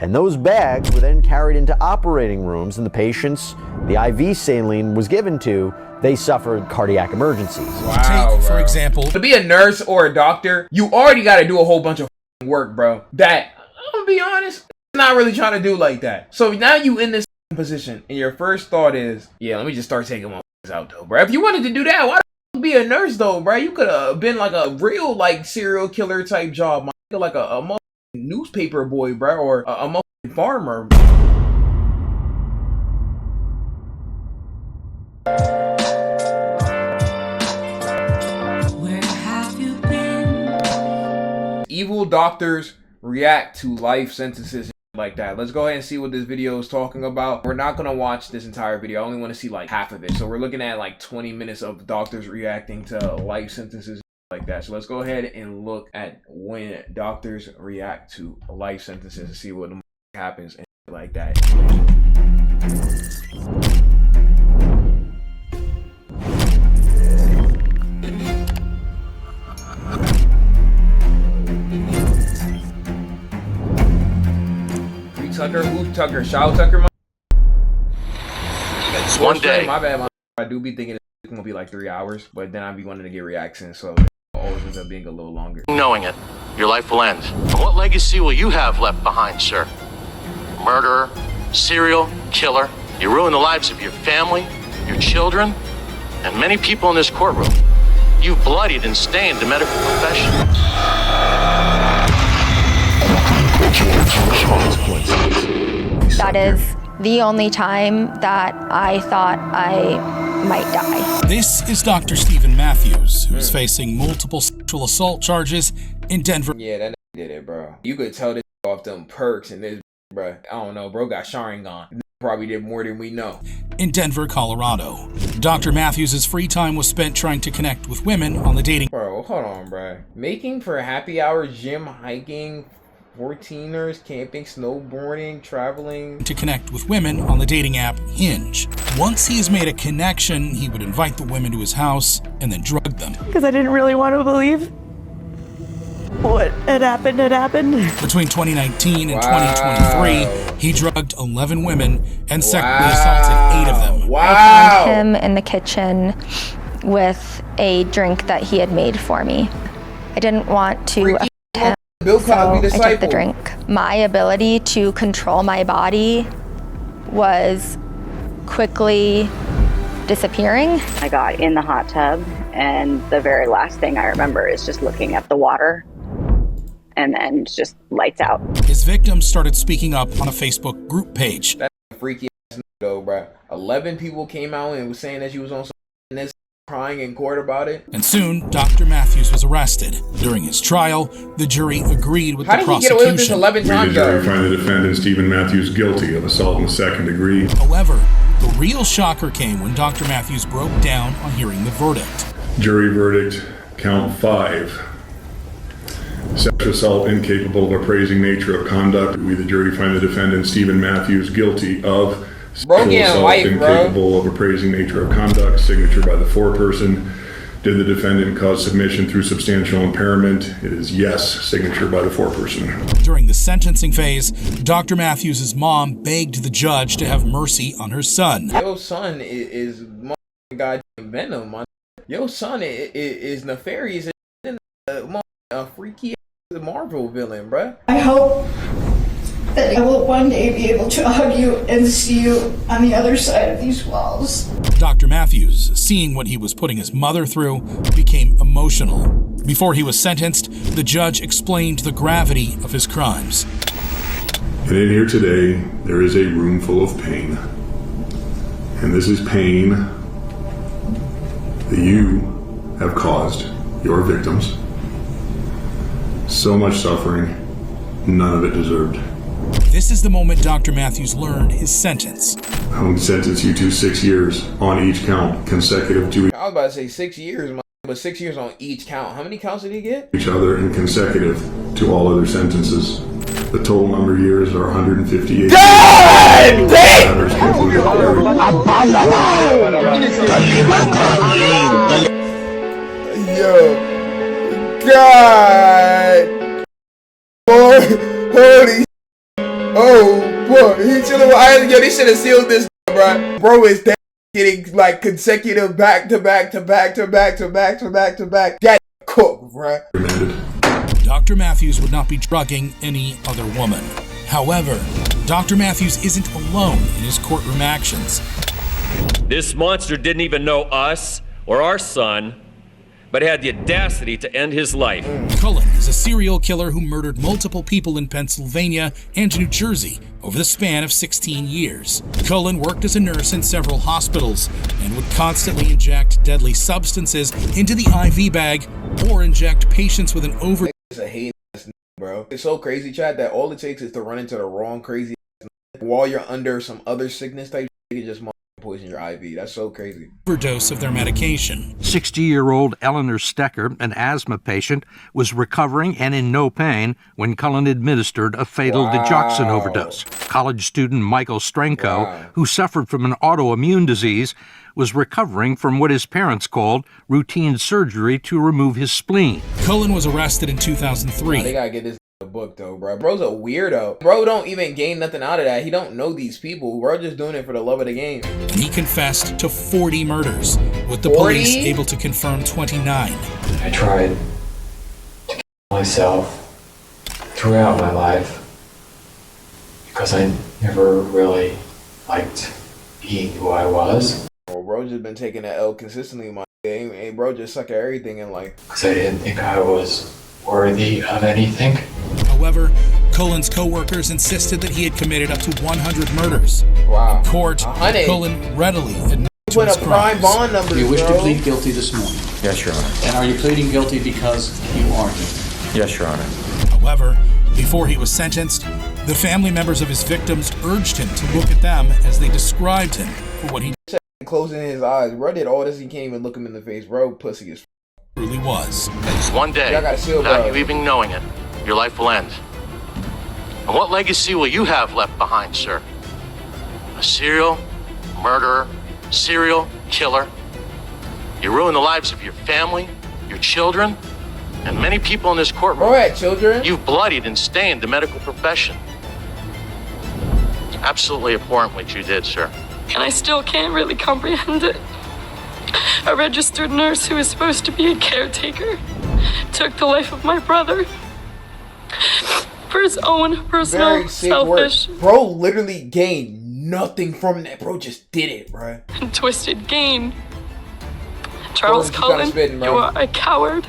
And those bags were then carried into operating rooms, and the patients the IV saline was given to, they suffered cardiac emergencies. Wow, take, for example, to be a nurse or a doctor, you already got to do a whole bunch of work, bro. That, I'm gonna be honest, not really trying to do like that. So now you in this position, and your first thought is, yeah, let me just start taking my out though, bro. If you wanted to do that, why the be a nurse though, bro? You could have been like a real like serial killer type job, like a newspaper boy, bro, or a farmer. Where have you been? Evil doctors react to life sentences like that. Let's go ahead and see what this video is talking about. We're not gonna watch this entire video. I only want to see like half of it. So we're looking at like 20 minutes of doctors reacting to life sentences like that. So let's go ahead and look at when doctors react to life sentences and see what happens and like that. Tucker, who's Tucker? Shout Tucker, It's one day. My bad, I do be thinking it's gonna be like 3 hours, but then I'd be wanting to get reactions, so it always ends up being a little longer. Knowing it, your life will end. And what legacy will you have left behind, sir? Murderer, serial killer. You ruin the lives of your family, your children, and many people in this courtroom. You've bloodied and stained the medical profession. That is the only time that I thought I might die. This is Dr. Stephen Matthews, who is facing multiple sexual assault charges in Denver. Yeah, that did it, bro. You could tell this off them perks and this, bro. I don't know, bro got Sharingan. Probably did more than we know. In Denver, Colorado. Dr. Matthews' free time was spent trying to connect with women on the dating. Bro, hold on, bro. Making for happy hour, gym, hiking, 14ers, camping, snowboarding, traveling. To connect with women on the dating app Hinge. Once he has made a connection, he would invite the women to his house and then drug them. Because I didn't really want to believe what had happened Between 2019 and 2023, he drugged 11 women and sexually assaulted 8 of them. Wow. I found him in the kitchen with a drink that he had made for me. I didn't want to affect him, so I took the drink. My ability to control my body was quickly disappearing. I got in the hot tub, and the very last thing I remember is just looking at the water, and then just lights out. His victims started speaking up on a Facebook group page. That's a freaky ass though, bro. 11 people came out and was saying that she was on some crying in court about it. And soon, Dr. Matthews was arrested. During his trial, the jury agreed with the prosecution. How did he get away with this 11 times? The jury find the defendant, Stephen Matthews, guilty of assault in the second degree. However, the real shocker came when Dr. Matthews broke down on hearing the verdict. Jury verdict, count 5. Sexual assault incapable of appraising nature of conduct. We, the jury, find the defendant, Stephen Matthews, guilty of sexual assault incapable of appraising nature of conduct. Signature by the foreperson. Did the defendant cause submission through substantial impairment? It is yes. Signature by the foreperson. During the sentencing phase, Dr. Matthews' mom begged the judge to have mercy on her son. Your son is goddamn venom. Your son is nefarious and a freaky Marvel villain, bruh. I hope that I will one day be able to hug you and see you on the other side of these walls. Dr. Matthews, seeing what he was putting his mother through, became emotional. Before he was sentenced, the judge explained the gravity of his crimes. And in here today, there is a room full of pain. And this is pain that you have caused your victims. So much suffering, none of it deserved. This is the moment Dr. Matthews learned his sentence. I will sentence you to 6 years on each count, consecutive to I was about to say 6 years, but 6 years on each count. How many counts did he get? each other and consecutive to all other sentences. The total number of years are 158. Yo, God, boy, holy. Oh, boy. He chilling with Island. Yo, they should have sealed this, bro. Bro is getting like consecutive back to back. That cook, bro. Dr. Matthews would not be drugging any other woman. However, Dr. Matthews isn't alone in his courtroom actions. This monster didn't even know us or our son, but had the audacity to end his life. Cullen is a serial killer who murdered multiple people in Pennsylvania and New Jersey over the span of 16 years. Cullen worked as a nurse in several hospitals and would constantly inject deadly substances into the IV bag or inject patients with an overdose. It's a hate ass, bro. It's so crazy, Chad, that all it takes is to run into the wrong crazy while you're under some other sickness type. You just poison your IV. That's so crazy. Overdose of their medication. 60-year-old Eleanor Stecker, an asthma patient, was recovering and in no pain when Cullen administered a fatal digoxin overdose. College student Michael Strenko, who suffered from an autoimmune disease, was recovering from what his parents called routine surgery to remove his spleen. Cullen was arrested in 2003. They gotta get this book though, bro. Bro's a weirdo. Bro don't even gain nothing out of that. He don't know these people. Bro just doing it for the love of the game. And he confessed to 40 murders, with the 40? police able to confirm 29. I tried to kill myself throughout my life because I never really liked being who I was. Well, bro just been taking that L consistently in my game. Hey, bro just suck at everything in life. Because I didn't think I was worthy of anything. However, Cullen's co-workers insisted that he had committed up to 100 murders. Wow. In court, Cullen readily admitted to his prime crimes. bond numbers, You wish bro. to plead guilty this morning? Yes, Your Honor. And are you pleading guilty because you are guilty? Yes, Your Honor. However, before he was sentenced, the family members of his victims urged him to look at them as they described him for what he Closing his eyes. Bro did all this, he can't even look him in the face. Bro, pussy is truly was. One day, Y'all gotta seal, without bro. you even knowing it, your life will end. And what legacy will you have left behind, sir? A serial murderer, serial killer. You ruined the lives of your family, your children, and many people in this courtroom. Bro had children. You've bloodied and stained the medical profession. Absolutely abhorrent what you did, sir. And I still can't really comprehend it. A registered nurse who was supposed to be a caretaker took the life of my brother for his own personal, Very sick selfish, work. Bro literally gained nothing from that. Bro just did it, bro. and twisted gain. Charles Bro, you gotta Cullen, spit, bro. you are a coward.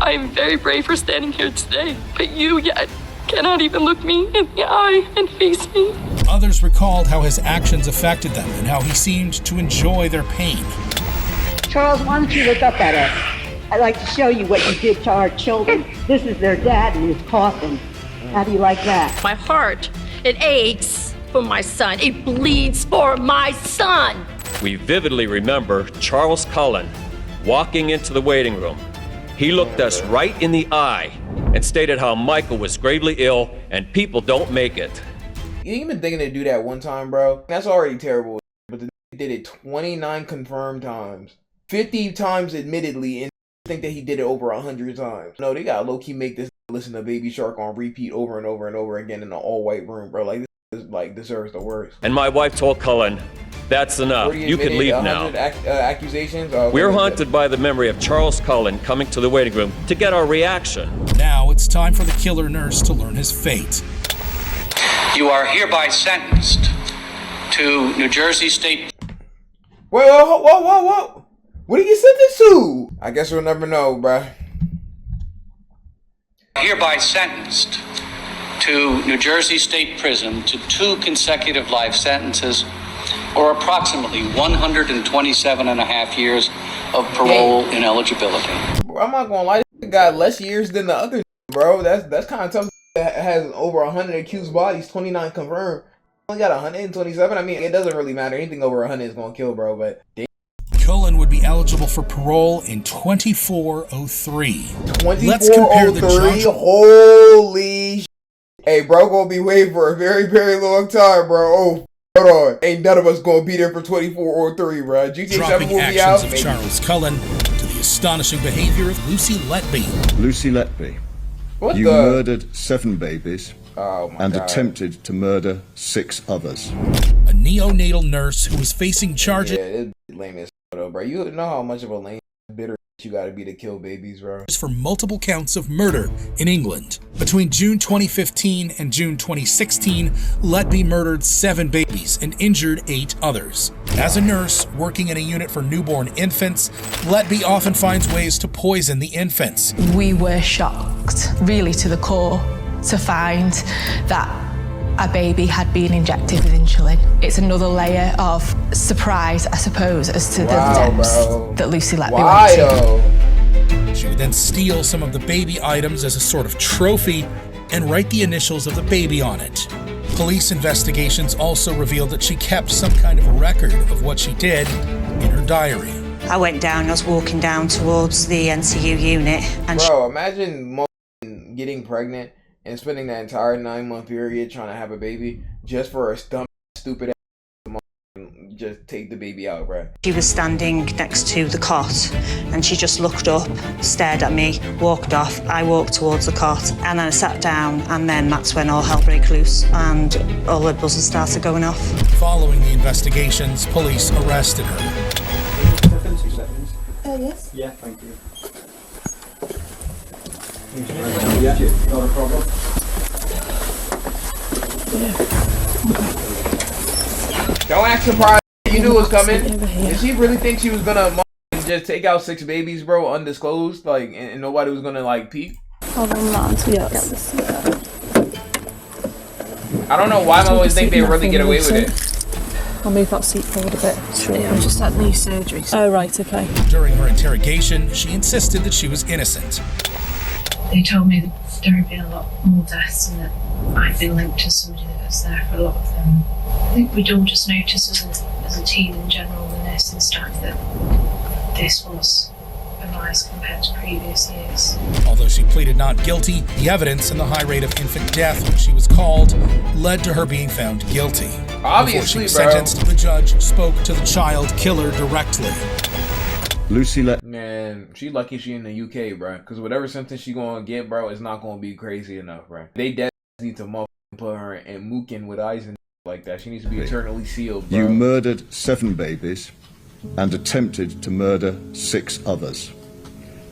I am very brave for standing here today, but you yet cannot even look me in the eye and face me. Others recalled how his actions affected them and how he seemed to enjoy their pain. Charles, why don't you look up at us? I'd like to show you what you did to our children. This is their dad in his coffin. How do you like that? My heart, it aches for my son. It bleeds for my son. We vividly remember Charles Cullen walking into the waiting room. He looked us right in the eye and stated how Michael was gravely ill and people don't make it. You ain't been thinking to do that one time, bro? That's already terrible. But the did it 29 confirmed times. 50 times admittedly, and think that he did it over 100 times. No, they gotta low-key make this listen to Baby Shark on repeat over and over and over again in an all-white room, bro. Like, this is, like, deserves the worst. And my wife told Cullen, that's enough. You can leave now. Accusations? We're haunted by the memory of Charles Cullen coming to the waiting room to get our reaction. Now it's time for the killer nurse to learn his fate. You are hereby sentenced to New Jersey State. Whoa. What are you sentenced to? I guess we'll never know, bruh. Hereby sentenced to New Jersey State Prison to 2 consecutive life sentences, or approximately 127 and a half years of parole ineligibility. Bro, I'm not gonna lie, this got less years than the other, bro. That's kind of tough. That has over 100 accused bodies, 29 confirmed. Only got 127. I mean, it doesn't really matter. Anything over 100 is gonna kill, bro. But Cullen would be eligible for parole in 2403. 2403. Let's compare the judge. Holy. Hey, bro, gonna be waiting for a very, very long time, bro. Oh. Hold on, ain't none of us gonna be there for 2403, bro. GTA 7 Dropping will be actions out. of Maybe. Charles Cullen to the astonishing behavior of Lucy Letby. Lucy Letby, What you the? murdered 7 babies and attempted to murder 6 others. A neonatal nurse who was facing charges. Yeah, it's lame as though, bro. You know how much of a lame, bitter you gotta be to kill babies, bro. For multiple counts of murder in England. Between June 2015 and June 2016, Letby murdered 7 babies and injured 8 others. As a nurse working in a unit for newborn infants, Letby often finds ways to poison the infants. We were shocked, really to the core, to find that a baby had been injected with insulin. It's another layer of surprise, I suppose, as to the depths that Lucy Letby went to. She would then steal some of the baby items as a sort of trophy and write the initials of the baby on it. Police investigations also revealed that she kept some kind of a record of what she did in her diary. I went down, I was walking down towards the NCU unit. And bro, imagine getting pregnant and spending that entire 9-month period trying to have a baby just for a stupid ass just take the baby out, bro. She was standing next to the cot and she just looked up, stared at me, walked off. I walked towards the cot and then I sat down, and then that's when all hell broke loose and all the buzzers started going off. Following the investigations, police arrested her. 2 seconds. Yes. Yeah, thank you. Yeah, not a problem. Don't act surprised. You knew it was coming. Did she really think she was gonna just take out 6 babies, bro, undisclosed, like, and nobody was gonna like peep? Hold on, man. Yes. I don't know why I always think they really get away with it. I'll move that seat forward a bit. Yeah, I just had knee surgery. Oh, right, okay. During her interrogation, she insisted that she was innocent. They told me that there had been a lot more deaths and that I'd been linked to somebody that was there for a lot of them. I think we'd all just noticed as a team in general, the nursing staff, that this was a rise compared to previous years. Although she pleaded not guilty, the evidence and the high rate of infant death when she was called led to her being found guilty. Obviously, before she was sentenced, the judge spoke to the child killer directly. Lucy Man, she lucky she in the UK, bro. Because whatever sentence she gonna get, bro, is not gonna be crazy enough, bro. They definitely need to put her in Mookin with eyes and like that. She needs to be eternally sealed, bro. You murdered 7 babies and attempted to murder 6 others.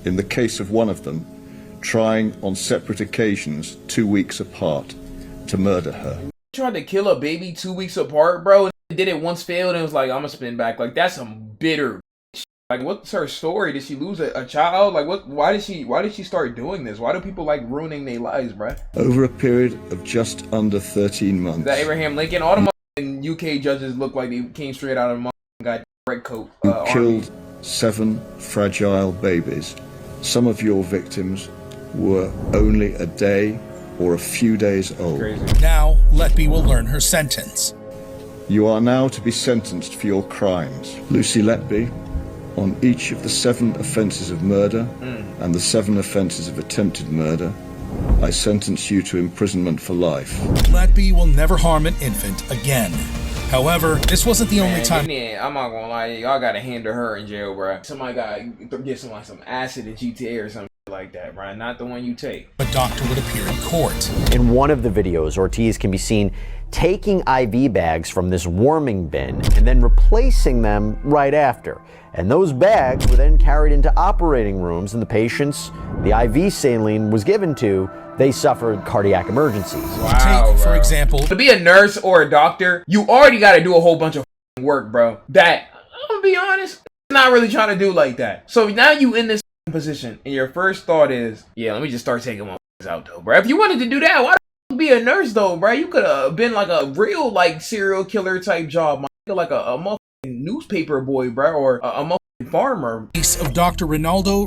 In the case of one of them, trying on separate occasions 2 weeks apart to murder her. Tried to kill a baby 2 weeks apart, bro. Did it once, failed, and was like, I'm gonna spin back. Like, that's some bitter. Like, what's her story? Did she lose a child? Like, what? Why did she start doing this? Why do people like ruining their lives, bro? Over a period of just under 13 months. Is that Abraham Lincoln? All the UK judges look like they came straight out of the got red coat. You killed 7 fragile babies. Some of your victims were only a day or a few days old. Now, Letby will learn her sentence. You are now to be sentenced for your crimes. Lucy Letby, on each of the 7 offences of murder and the 7 offences of attempted murder, I sentence you to imprisonment for life. Letby will never harm an infant again. However, this wasn't the only time. I'm not gonna lie, y'all gotta handle her in jail, bro. Somebody gotta get some acid in GTA or something like that, bro. Not the one you take. A doctor would appear in court. In one of the videos, Ortiz can be seen taking IV bags from this warming bin and then replacing them right after. And those bags were then carried into operating rooms, and the patients the IV saline was given to, they suffered cardiac emergencies. Wow, Take, for example, to be a nurse or a doctor, you already got to do a whole bunch of work, bro. That, I'm gonna be honest, not really trying to do like that. So now you in this position, and your first thought is, yeah, let me just start taking my out though, bro. If you wanted to do that, why the be a nurse though, bro? You could have been like a real like serial killer type job, like a motherfucking newspaper boy, bro, or a motherfucking farmer. Case of Dr. Ronaldo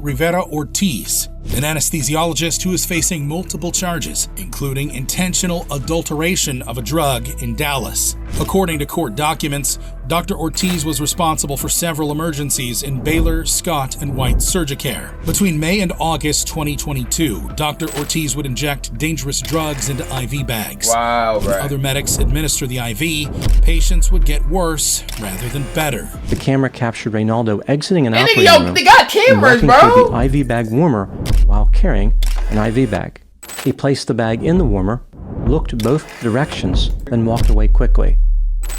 Ortiz, an anesthesiologist who is facing multiple charges, including intentional adulteration of a drug in Dallas. According to court documents, Dr. Ortiz was responsible for several emergencies in Baylor, Scott, and White Surgicare. Between May and August 2022, Dr. Ortiz would inject dangerous drugs into IV bags. Wow, when other medics administer the IV, patients would get worse rather than better. The camera captured Ronaldo exiting an Hey, operating yo, room they got cameras, and bro. walking toward the IV bag warmer while carrying an IV bag. He placed the bag in the warmer, looked both directions, then walked away quickly.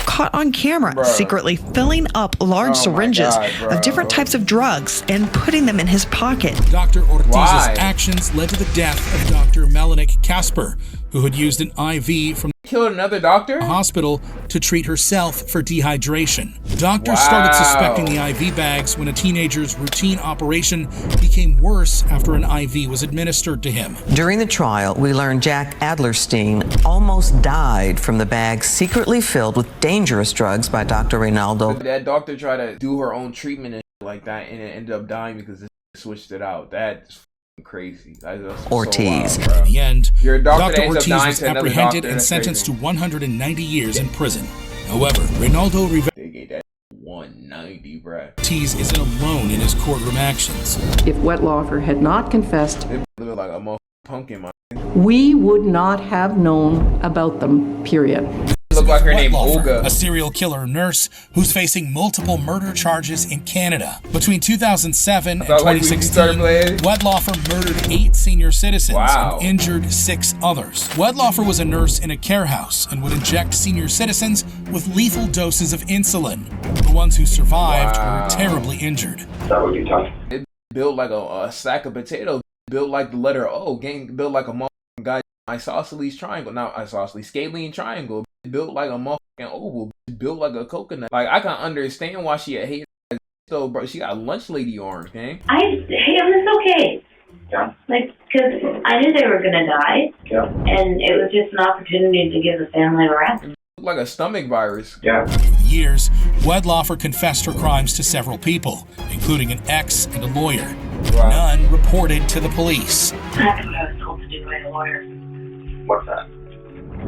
Caught on camera, secretly filling up large syringes of different types of drugs and putting them in his pocket. Dr. Ortiz's actions led to the death of Dr. Melanick Casper, who had used an IV from killed another doctor? A hospital to treat herself for dehydration. Doctors started suspecting the IV bags when a teenager's routine operation became worse after an IV was administered to him. During the trial, we learned Jack Adlerstein almost died from the bags secretly filled with dangerous drugs by Dr. Ronaldo. That doctor tried to do her own treatment and like that, and it ended up dying because they switched it out. That's crazy. That's Ortiz. So wild, in the end, Dr. Ortiz was apprehended and sentenced to 190 years in prison. However, Ronaldo they gave that 190, bruh. Ortiz isn't alone in his courtroom actions. If Wettlaufer had not confessed, They look like a motherfucking pumpkin, man. we would not have known about them, period. Look like her name Wettlaufer, Olga. a serial killer nurse who's facing multiple murder charges in Canada. Between 2007 and 2016, Wettlaufer murdered 8 senior citizens and injured 6 others. Wettlaufer was a nurse in a care house and would inject senior citizens with lethal doses of insulin. The ones who survived were terribly injured. That would be tough. It built like a sack of potatoes. Built like the letter O. Gang built like a motherfucking guy. Isosceles triangle. Not isosceles. Scalene triangle. Built like a motherfucking oval. Built like a coconut. Like, I can understand why she hates though, bro. She got lunch lady arms, gang. Hey, it's okay. Yeah. Like, because I knew they were going to die. Yeah. And it was just an opportunity to give the family a rest. Like a stomach virus. Yeah. For years, Wettlaufer confessed her crimes to several people, including an ex and a lawyer. None reported to the police. That's what I was told to do by the lawyer. What's that?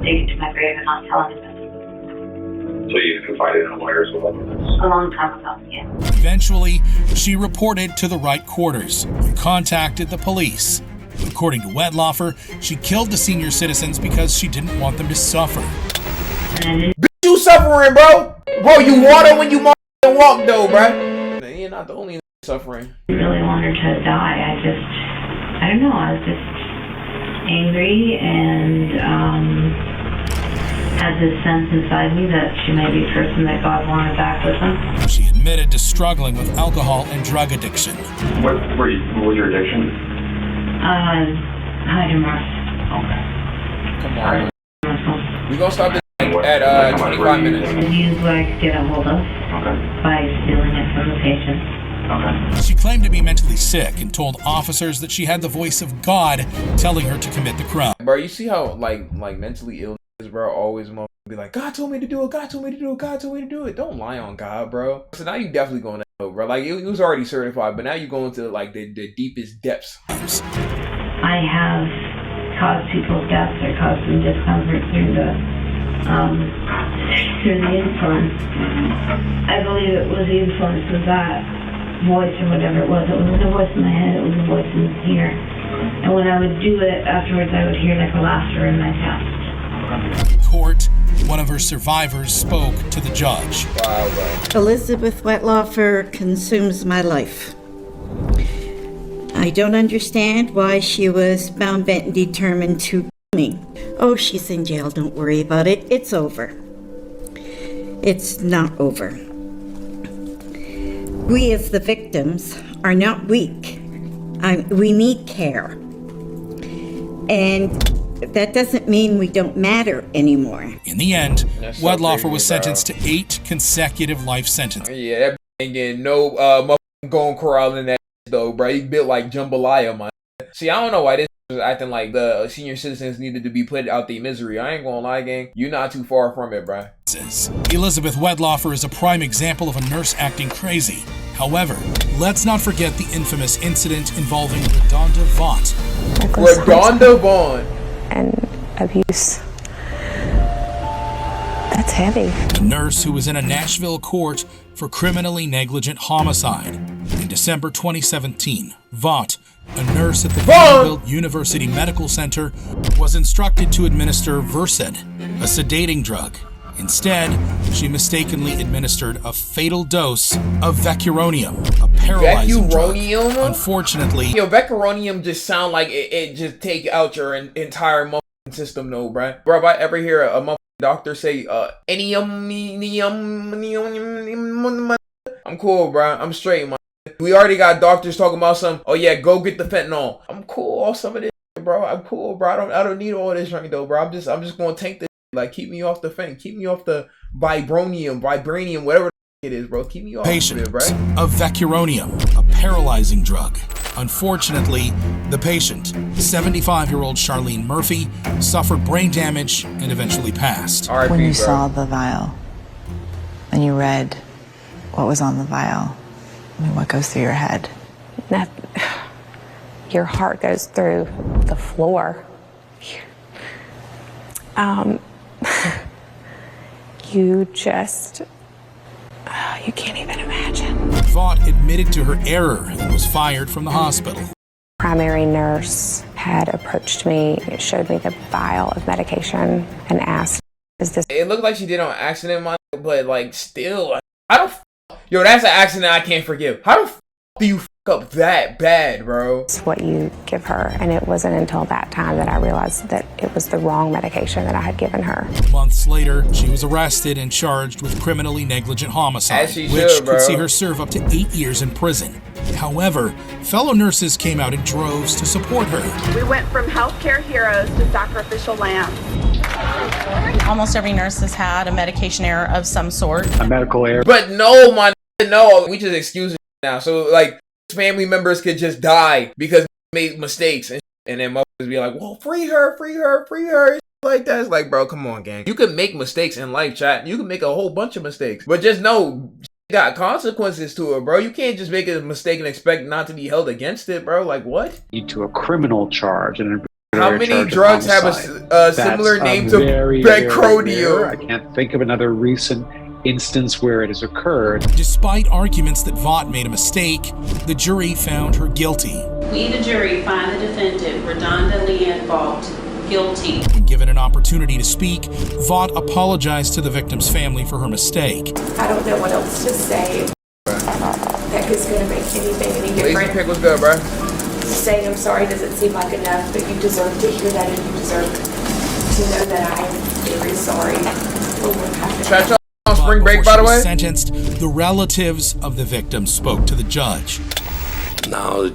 Take it to my grave and not tell anybody. So you confided in a lawyer as well? A long time ago, yeah. Eventually, she reported to the right quarters and contacted the police. According to Wettlaufer, she killed the senior citizens because she didn't want them to suffer. You suffering, bro? Bro, you water when you walk, though, bro. You're not the only suffering. I really want her to die. I don't know. I was just angry and had this sense inside me that she may be a person that God wanted back with him. She admitted to struggling with alcohol and drug addiction. What was your addiction? Hydromark. Okay. Come on. We're gonna stop this at 25 minutes. Use what I could get a hold of by stealing it from the patient. She claimed to be mentally sick and told officers that she had the voice of God telling her to commit the crime. Bro, you see how like mentally ill is, bro? Always be like, God told me to do it. God told me to do it. God told me to do it. Don't lie on God, bro. So now you definitely going to hell, bro. Like it was already certified, but now you go into like the deepest depths. I have caused people's deaths or caused them discomfort through the influence. I believe it was the influence of that voice or whatever it was. It wasn't a voice in my head, it was a voice in here. And when I would do it afterwards, I would hear like a laughter in my chest. In court, one of her survivors spoke to the judge. Elizabeth Wettlaufer consumes my life. I don't understand why she was bound, bent, and determined to kill me. Oh, she's in jail, don't worry about it. It's over. It's not over. We as the victims are not weak. We need care. And that doesn't mean we don't matter anymore. In the end, Wettlaufer was sentenced to 8 consecutive life sentences. Yeah, that ain't getting no motherfucking going corral in that though, bro. He built like jambalaya, man. See, I don't know why this was acting like the senior citizens needed to be put out their misery. I ain't gonna lie, gang. You're not too far from it, bro. Elizabeth Wettlaufer is a prime example of a nurse acting crazy. However, let's not forget the infamous incident involving Radonda Vaught. Radonda Vaught. And abuse. That's heavy. A nurse who was in a Nashville court for criminally negligent homicide. In December 2017, Vaught, a nurse at the Vanderbilt University Medical Center, was instructed to administer Versed, a sedating drug. Instead, she mistakenly administered a fatal dose of vecuronium, a paralyzing drug. Unfortunately, vecuronium just sound like it just take out your entire system though, bruh. Bro, if I ever hear a motherfucking doctor say, I'm cool, bruh. I'm straight, man. We already got doctors talking about some, oh yeah, go get the fentanyl. I'm cool off some of this, bro. I'm cool, bro. I don't need all this right though, bro. I'm just gonna take this. Like, keep me off the fent, keep me off the vibranium, whatever it is, bro. Keep me off Patient of it, bro. of vecuronium, a paralyzing drug. Unfortunately, the patient, 75-year-old Charlene Murphy, suffered brain damage and eventually passed. When you saw the vial and you read what was on the vial, I mean, what goes through your head? Your heart goes through the floor. You just, you can't even imagine. Vaught admitted to her error and was fired from the hospital. Primary nurse had approached me, showed me the vial of medication, and asked, "Is this?" It looked like she did on accident, but like still, how the yo, that's an accident I can't forgive. How the do you up that bad, bro? It's what you give her, and it wasn't until that time that I realized that it was the wrong medication that I had given her. Months later, she was arrested and charged with criminally negligent homicide, which could see her serve up to 8 years in prison. However, fellow nurses came out in droves to support her. We went from healthcare heroes to sacrificial lambs. Almost every nurse has had a medication error of some sort. A medical error. But no, we just excuse it now. So like, family members could just die because they made mistakes, and then motherfuckers be like, well, free her, like that. It's like, bro, come on, gang. You can make mistakes in life, chat. You can make a whole bunch of mistakes, but just know got consequences to it, bro. You can't just make a mistake and expect not to be held against it, bro. Like, what? To a criminal charge. And how many drugs have a similar name to Becronium? I can't think of another recent instance where it has occurred. Despite arguments that Vaught made a mistake, the jury found her guilty. We, the jury, find the defendant, Radonda Vaught, guilty. When given an opportunity to speak, Vaught apologized to the victim's family for her mistake. I don't know what else to say that is going to make anything any different. Lazy pick was good, bro. Saying I'm sorry doesn't seem like enough, but you deserve to hear that, and you deserve to know that I am very sorry for what happened. Spring break, by the way. Sentenced, the relatives of the victim spoke to the judge. Now,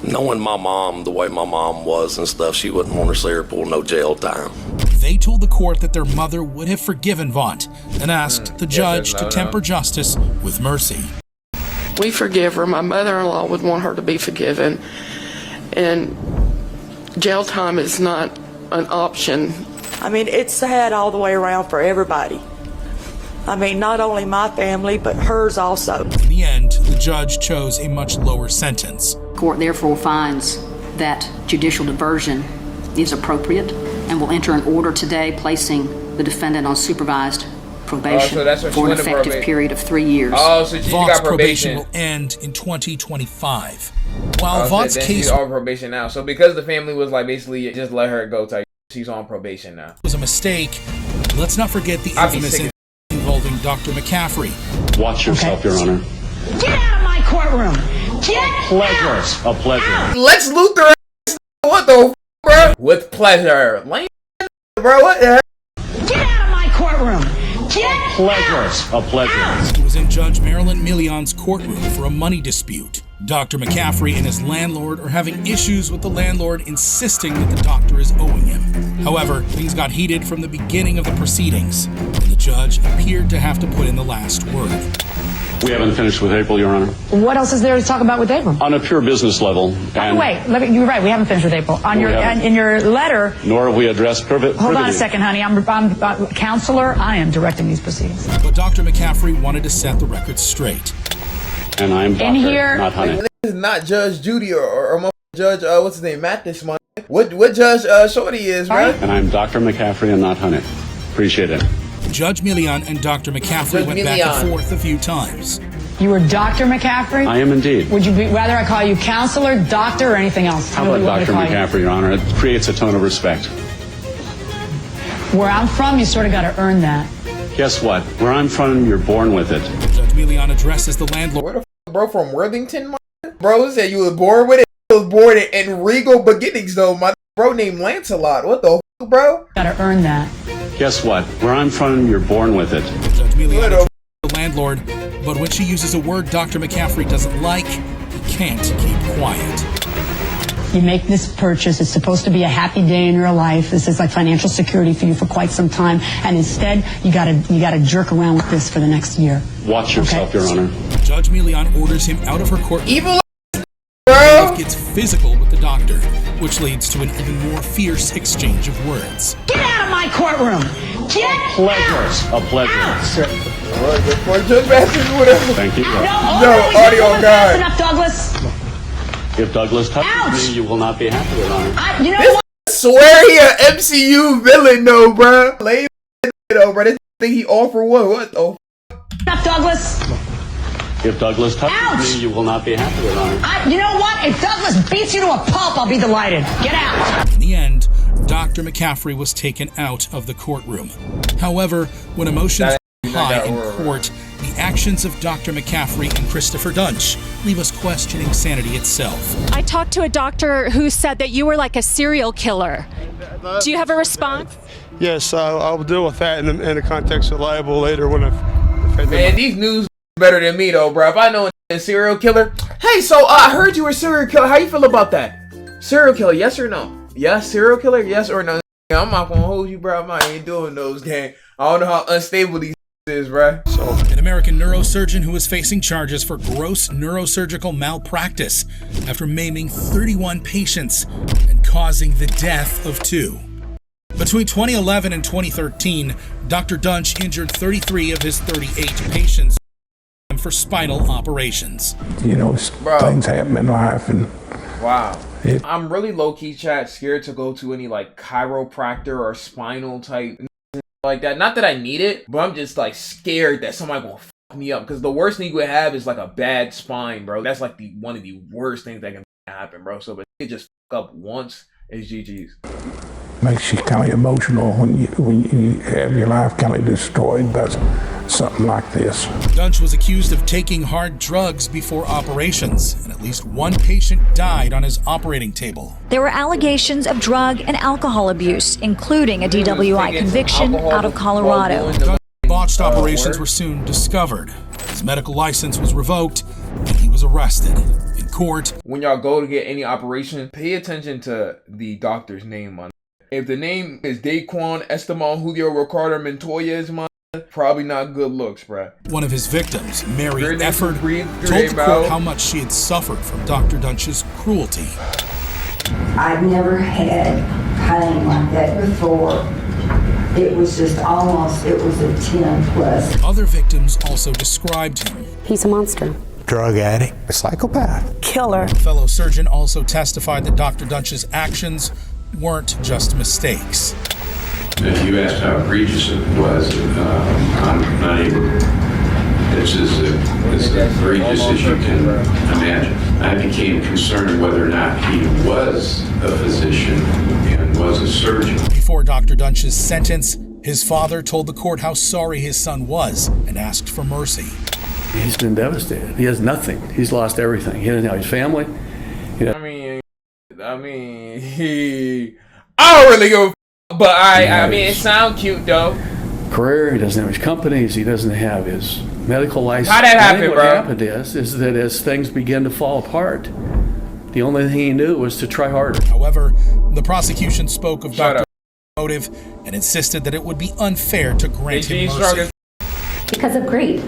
knowing my mom the way my mom was and stuff, she wouldn't want to see her pull no jail time. They told the court that their mother would have forgiven Vaught and asked the judge to temper justice with mercy. We forgive her. My mother-in-law would want her to be forgiven, and jail time is not an option. I mean, it's sad all the way around for everybody. I mean, not only my family, but hers also. In the end, the judge chose a much lower sentence. The court therefore finds that judicial diversion is appropriate and will enter an order today placing the defendant on supervised probation for an effective period of 3 years. Oh, so she got probation. Will end in 2025. While Vaught's case she's on probation now, so because the family was like basically just let her go type. She's on probation now. Was a mistake. Let's not forget the infamous incident involving Dr. McAffrey. Watch yourself, Your Honor. Get out of my courtroom! Get A pleasure. Lex Luthor. What the bro? With pleasure. Lame, bro. What the heck? Get out of my courtroom! A pleasure. He was in Judge Marilyn Million's courtroom for a money dispute. Dr. McAffrey and his landlord are having issues with the landlord insisting that the doctor is owing him. However, things got heated from the beginning of the proceedings, and the judge appeared to have to put in the last word. We haven't finished with April, Your Honor. What else is there to talk about with April? On a pure business level. Wait, you're right, we haven't finished with April. In your letter... Nor have we addressed privity. Hold on a second, honey. I'm counselor. I am directing these proceedings. But Dr. McAffrey wanted to set the record straight. And I'm doctor, not honey. This is not Judge Judy or Judge, what's his name, Matt this month. What Judge Shorty is, right? And I'm Dr. McAffrey and not honey. Appreciate it. Judge Million and Dr. McAffrey went back and forth a few times. You were Dr. McAffrey? I am indeed. Would you rather I call you counselor, doctor, or anything else? How about Dr. McAffrey, Your Honor? It creates a tone of respect. Where I'm from, you sort of got to earn that. Guess what? Where I'm from, you're born with it. Judge Million addresses the landlord. Where the f bro from Worthington, man? Bro said you was born with it. You was born in regal beginnings, though, man. bro named Lancelot. What the f, bro? Gotta earn that. Guess what? Where I'm from, you're born with it. Judge Miliano, the landlord, but when she uses a word Dr. McAffrey doesn't like, he can't keep quiet. You make this purchase. It's supposed to be a happy day in your life. This is like financial security for you for quite some time. And instead, you gotta jerk around with this for the next year. Watch yourself, Your Honor. Judge Milian orders him out of her court. Evil, bro. Gets physical with the doctor, which leads to an even more fierce exchange of words. Get out of my courtroom! Get A pleasure. Thank you. No, audio guy. Enough, Douglas. If Douglas touches me, you will not be happy, Your Honor. You know This what? I swear he an MCU villain though, bro. Lame though, bro. This thing he offer what the Enough, Douglas. If Douglas touches me, you will not be happy, Your Honor. You know what? If Douglas beats you to a pulp, I'll be delighted. Get out. In the end, Dr. McAffrey was taken out of the courtroom. However, when emotions are high in court, the actions of Dr. McAffrey and Christopher Duntsch leave us questioning sanity itself. I talked to a doctor who said that you were like a serial killer. Do you have a response? Yes, I'll deal with that in the context of liable later when Man, these news better than me though, bro. If I know a serial killer. Hey, so I heard you were a serial killer. How you feel about that? Serial killer, yes or no? Yes, serial killer, yes or no? I'm not gonna hold you, bro. I ain't doing those, gang. I don't know how unstable these is, bro. An American neurosurgeon who is facing charges for gross neurosurgical malpractice after maiming 31 patients and causing the death of 2. Between 2011 and 2013, Dr. Duntsch injured 33 of his 38 patients for spinal operations. You know, things happen in life, and wow. I'm really low-key, chat, scared to go to any like chiropractor or spinal type like that. Not that I need it, but I'm just like scared that somebody gonna fuck me up, because the worst thing you would have is like a bad spine, bro. That's like one of the worst things that can happen, bro. So but it just fuck up once is GG's. makes you kind of emotional when you have your life kind of destroyed by something like this. Duntsch was accused of taking hard drugs before operations, and at least one patient died on his operating table. There were allegations of drug and alcohol abuse, including a DWI conviction out of Colorado. Dunsch's botched operations were soon discovered. His medical license was revoked, and he was arrested. In court, when y'all go to get any operation, pay attention to the doctor's name, man. If the name is Daquan Esteban Julio Ricardo Montoya, man, probably not good looks, bruh. One of his victims, Mary Efford, told the court how much she had suffered from Dr. Duntsch's cruelty. I've never had pain like that before. It was just almost, it was a 10 plus. Other victims also described him. He's a monster. Drug addict, a psychopath, killer. Fellow surgeon also testified that Dr. Duntsch's actions weren't just mistakes. If you asked how egregious it was, I'm not even, it's as egregious as you can imagine. I became concerned whether or not he was a physician and was a surgeon. Before Dr. Duntsch's sentence, his father told the court how sorry his son was and asked for mercy. He's been devastated. He has nothing. He's lost everything. He doesn't have his family. I don't really go, but I mean, it sounds cute though. Career. He doesn't have his companies. He doesn't have his medical license. How that happen, what bro? What happened is that as things began to fall apart, the only thing he knew was to try harder. However, the prosecution spoke of Dr. motive and insisted that it would be unfair to grant him mercy. Because of greed.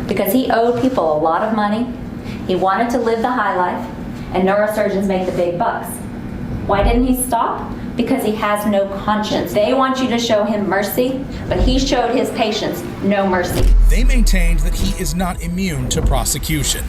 Because he owed people a lot of money. He wanted to live the high life, and neurosurgeons make the big bucks. Why didn't he stop? Because he has no conscience. They want you to show him mercy, but he showed his patients no mercy. They maintained that he is not immune to prosecution.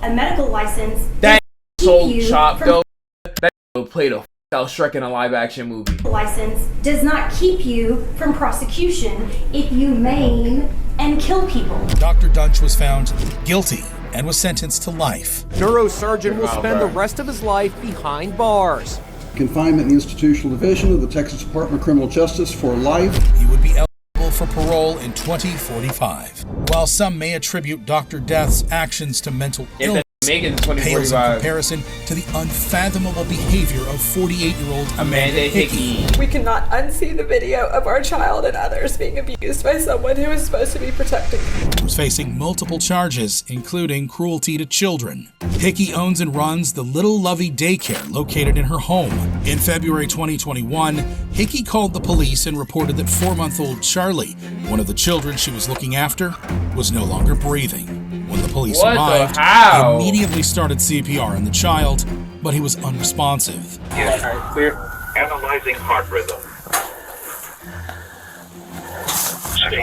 A medical license. That so chopped though. That played a out Shrek in a live action movie. License does not keep you from prosecution if you maim and kill people. Dr. Duntsch was found guilty and was sentenced to life. Neurosurgeon will spend the rest of his life behind bars. Confinement in the Institutional Division of the Texas Department of Criminal Justice for life. He would be eligible for parole in 2045. While some may attribute Dr. Death's actions to mental illness, Making pales in comparison to the unfathomable behavior of 48-year-old Amanda Hickey. We cannot unsee the video of our child and others being abused by someone who is supposed to be protecting them. Who's facing multiple charges, including cruelty to children. Hickey owns and runs the Little Lovey daycare located in her home. In February 2021, Hickey called the police and reported that 4-month-old Charlie, one of the children she was looking after, was no longer breathing. When the police arrived, they immediately started CPR on the child, but he was unresponsive. Yes, clear. Analyzing heart rhythm.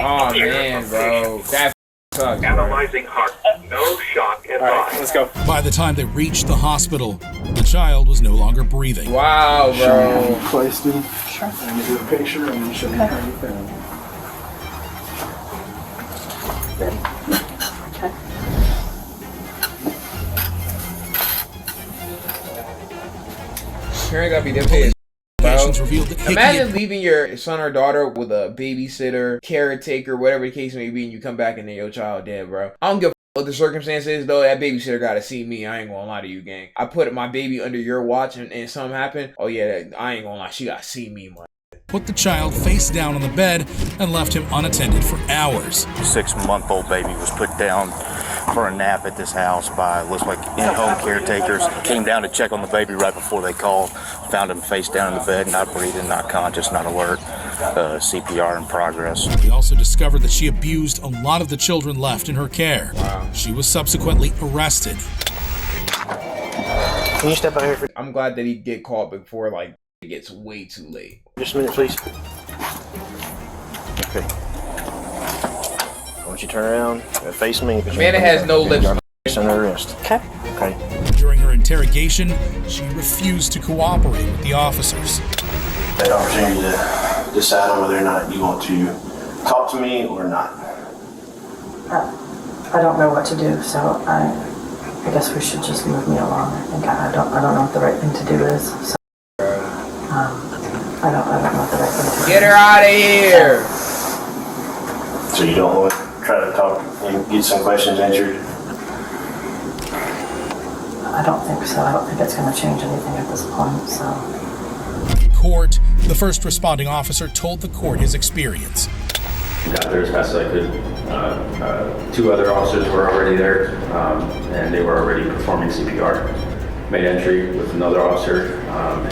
Oh man, bro. That sucks. Analyzing heart. No shock advised. All right, let's go. By the time they reached the hospital, the child was no longer breathing. Wow, bro. Placed him. Sure. Let me do a picture and show you how you found him. Parent gotta be them pissed, bro. Revealed that Imagine leaving your son or daughter with a babysitter, caretaker, whatever the case may be, and you come back and then your child dead, bro. I don't give a what the circumstances, though. That babysitter gotta see me. I ain't gonna lie to you, gang. I put my baby under your watch and something happened. Oh yeah, I ain't gonna lie. She gotta see me, man. Put the child face down on the bed and left him unattended for hours. 6-month-old baby was put down for a nap at this house by, looks like, in-home caretakers. Came down to check on the baby right before they called. Found him face down in the bed, not breathing, not conscious, not alert. CPR in progress. They also discovered that she abused a lot of the children left in her care. Wow. She was subsequently arrested. Can you step out here? I'm glad that he get caught before, like, it gets way too late. Just a minute, please. Okay. I want you to turn around and face me. Amanda has no lips. Under arrest. Okay. Okay. During her interrogation, she refused to cooperate with the officers. That opportunity to decide on whether or not you want to talk to me or not. I don't know what to do, so I guess we should just move me along. I think I don't know what the right thing to do is. So, I don't know what the right thing to do. Get her out of here! So you don't want to try to talk and get some questions answered? I don't think so. I don't think it's going to change anything at this point, so. In court, the first responding officer told the court his experience. Got there as fast as I could. 2 other officers were already there, and they were already performing CPR. Made entry with another officer,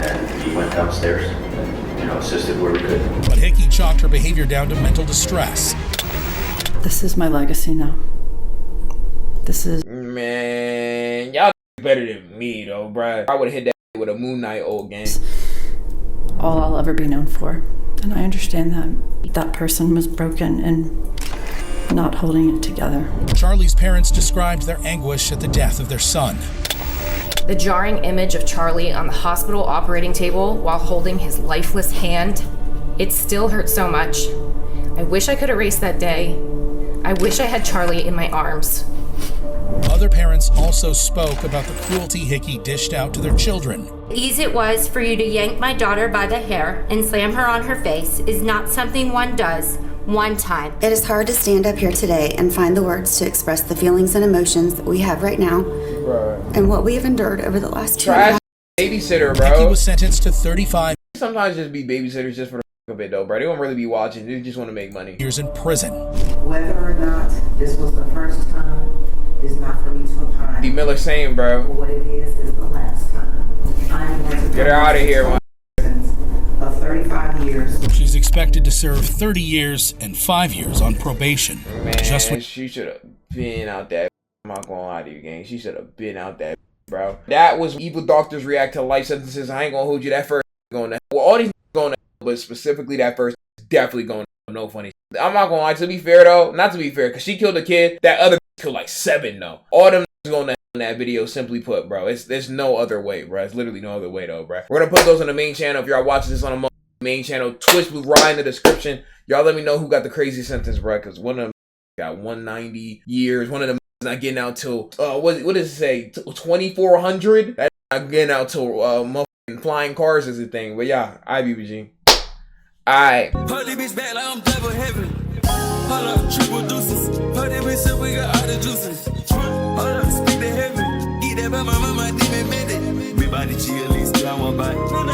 and he went downstairs and, assisted where we could. But Hickey chalked her behavior down to mental distress. This is my legacy now. This is... Man, y'all better than me, though, bruh. I would've hit that with a Moon Knight old game. all I'll ever be known for. And I understand that that person was broken and not holding it together. Charlie's parents described their anguish at the death of their son. The jarring image of Charlie on the hospital operating table while holding his lifeless hand, it still hurts so much. I wish I could erase that day. I wish I had Charlie in my arms. Other parents also spoke about the cruelty Hickey dished out to their children. Easy it was for you to yank my daughter by the hair and slam her on her face is not something one does one time. It is hard to stand up here today and find the words to express the feelings and emotions that we have right now and what we have endured over the last 2 Trash babysitter, bro. Hickey was sentenced to 35 Sometimes just be babysitters just for the fuck of it, though, bro. They don't really be watching. They just want to make money. years in prison. Whether or not this was the first time is not for me to opine. D. Miller saying, bro. What it is the last time. I am going to get her out of here, man. Of 35 years. She's expected to serve 30 years and 5 years on probation. Man, just when she should have been out that. I'm not gonna lie to you, gang. She should have been out that, bro. That was evil doctors react to life sentences. I ain't gonna hold you. That first going to well, all these going to, but specifically that first is definitely going to. No funny. I'm not gonna lie. To be fair though, not to be fair, cause she killed a kid. That other killed like 7 though. All them going to in that video. Simply put, bro. There's no other way, bro. It's literally no other way though, bro. We're gonna put those on the main channel. If y'all watching this on the main channel, Twitch will right in the description. Y'all let me know who got the crazy sentence, bro. Cause one of them got 190 years. One of them is not getting out till what does it say? 2400. That's not getting out till motherfucking flying cars is a thing. But yeah, I be Regime. Alright. Party bitch back like I'm double heaven. Hold up, triple deuces. Party bitch said we got all the juices. Hold up, speak to heaven. that, but my mama didn't admit it. Me body chill, at least I want by. My